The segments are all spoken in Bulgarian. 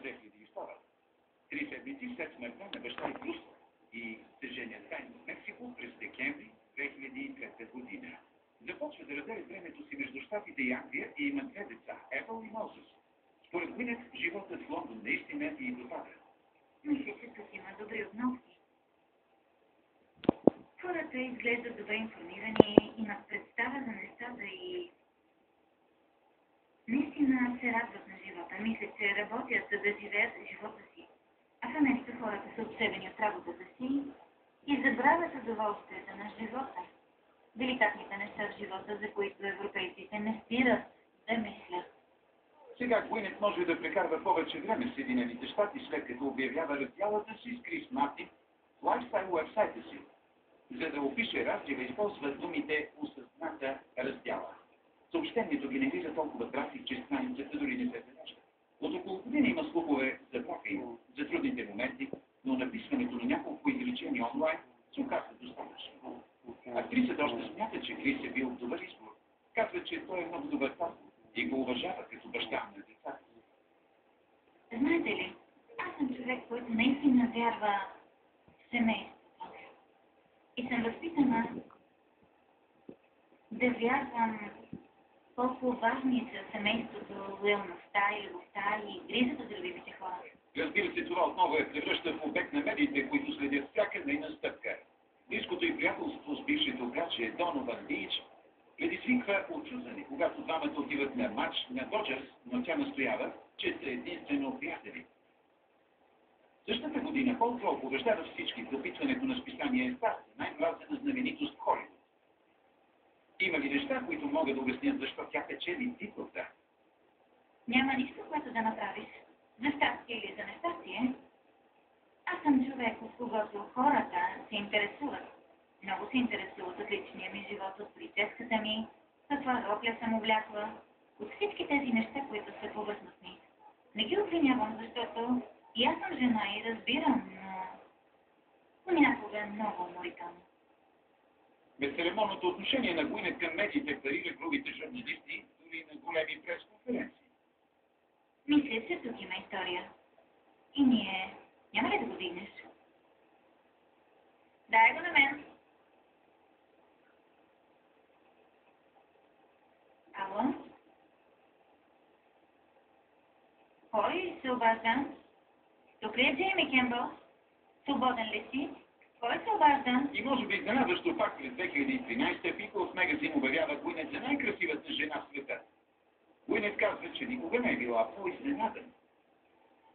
2002. 3 седмици след смъртта на баща и Крус и се женят тайно в Мексико през декември 2003 година. Започва да разделят времето си между щатите и Англия и има две деца – Епъл и Мозес. Според Гуинет, животът в Лондон наистина и допада. Мисля, че тук има добри обновки. Хората изглеждат добре информирани, имат представа за нещата и наистина се радват на живота. Мисля, че работят, за да живеят живота си. А в Америка хората са отсебени от работата си и забравят удоволствията на живота. Деликатните неща в живота, за които европейците не спират да мислят. Сега Гуинет може да прекарва повече време в Съединените щати, след като обявява раздялата си с Крис Мартин в лайфстайл уебсайта си. За да опише разлива, използва думите осъзната раздяла. Съобщението генерира толкова трафик, че страницата дори не се зарежда. От около година има слухове за профил, за трудните моменти, но написването на няколко изречения онлайн се оказва достатъчно. Актрисата още смята, че Крис е бил добър избор. Казва, че той е много добър тат и го уважава като баща на децата. Знаете ли, аз съм човек, който наистина вярва в семейството. И съм възпитана да вярвам колко важни са семейството, лоялността и любовта и грижата за любимите хора. Разбира се, това отново е превръща в обект на медиите, които следят всяка нейна стъпка. Близкото и приятелство с бившето братче Донован Лич предизвиква очудване, когато двамата отиват на матч на Доджърс, но тя настоява, че са единствено приятели. Същата година Пол Крол побеждава всички в допитването на списание Стар, най-гласна знаменитост в Холивуд. Има ли неща, които могат да обяснят защо тя печели титлата? Няма нищо, което да направиш. За щастие или за нещастие. Аз съм човек, от когото хората се интересуват. Много се интересуват от личния ми живот, от прическата ми, каква рокля съм облякла, от всички тези неща, които са повърхностни. Не ги обвинявам, защото и аз съм жена и разбирам, но понякога е много уморително. Безцеремонното отношение на Гуинет към медиите парира грубите журналисти, дори на големи пресконференции. Мисля, че тук има история. И ние няма ли да го дигнеш? Дай го на мен. Ало? Кой се обажда? Тук ли е Джейми Кембъл? Свободен ли си? Кой се обажда? И може би изненадващо пак през 2013 People's Magazine обявява Гуинет за най-красивата жена в света. Гуинет казва, че никога не е била по-изненадан.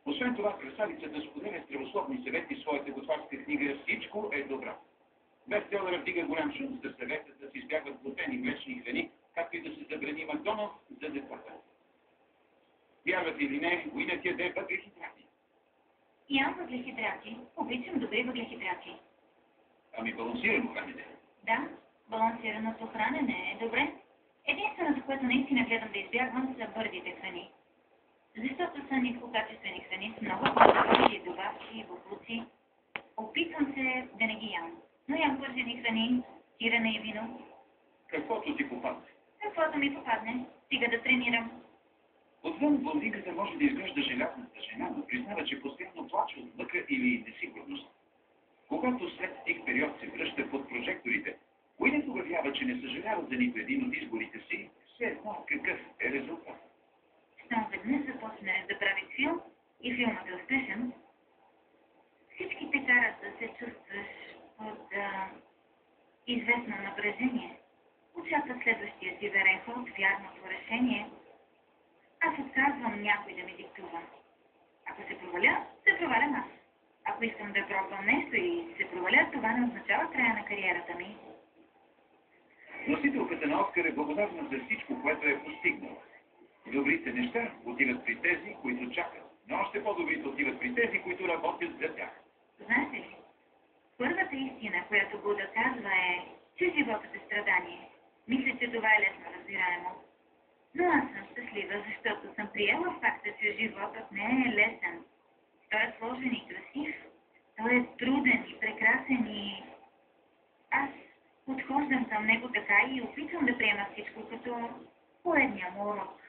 Освен това, красавицата споделя здравословни съвети в своята готварска книга "Всичко е добро". Бестселърът вдига голям шум за съвета да се избягват глутени млечни храни, както и да се забрани Макдоналдс за децата. Вярвате или не, Гуинет яде въглехидрати. Ям въглехидрати. Обичам добри въглехидрати. Ами балансирано хранене. Да, балансираното хранене е добре. Единственото, което наистина гледам да избягвам, са бързите храни. Защото са нискокачествени храни с много калории, добавки и боклуци. Опитвам се да не ги ям. Но ям бързени храни, сирене и вино. Каквото ти попадне. Каквото ми попадне, стига да тренирам. Отвън блондинката може да изглежда желязната жена, но признава, че постоянно плаче от мъка или несигурност. Когато след тих период се връща под прожекторите, Гуинет обявява, че не съжалява за нито един от изборите си, все едно какъв е резултат. Щом веднъж започне да прави филм и филмът е успешен, всички те карат да се чувстваш от известно напрежение. Очакват следващия си верен ход, вярното решение. Аз отказвам някой да ми диктува. Ако се проваля, се провалям аз. Ако искам да пробвам нещо и се проваля, това не означава края на кариерата ми. Носителката на Оскар е благодарна за всичко, което е постигнала. Добрите неща отиват при тези, които чакат, но още по-добрите отиват при тези, които работят за тях. Знаете ли, първата истина, която Буда казва е, че животът е страдание. Мисля, че това е лесно разбираемо. Но аз съм щастлива, защото съм приела факта, че животът не е лесен. Той е сложен и красив. Той е труден и прекрасен и аз подхождам към него така и опитвам да приема всичко като поредния му урок.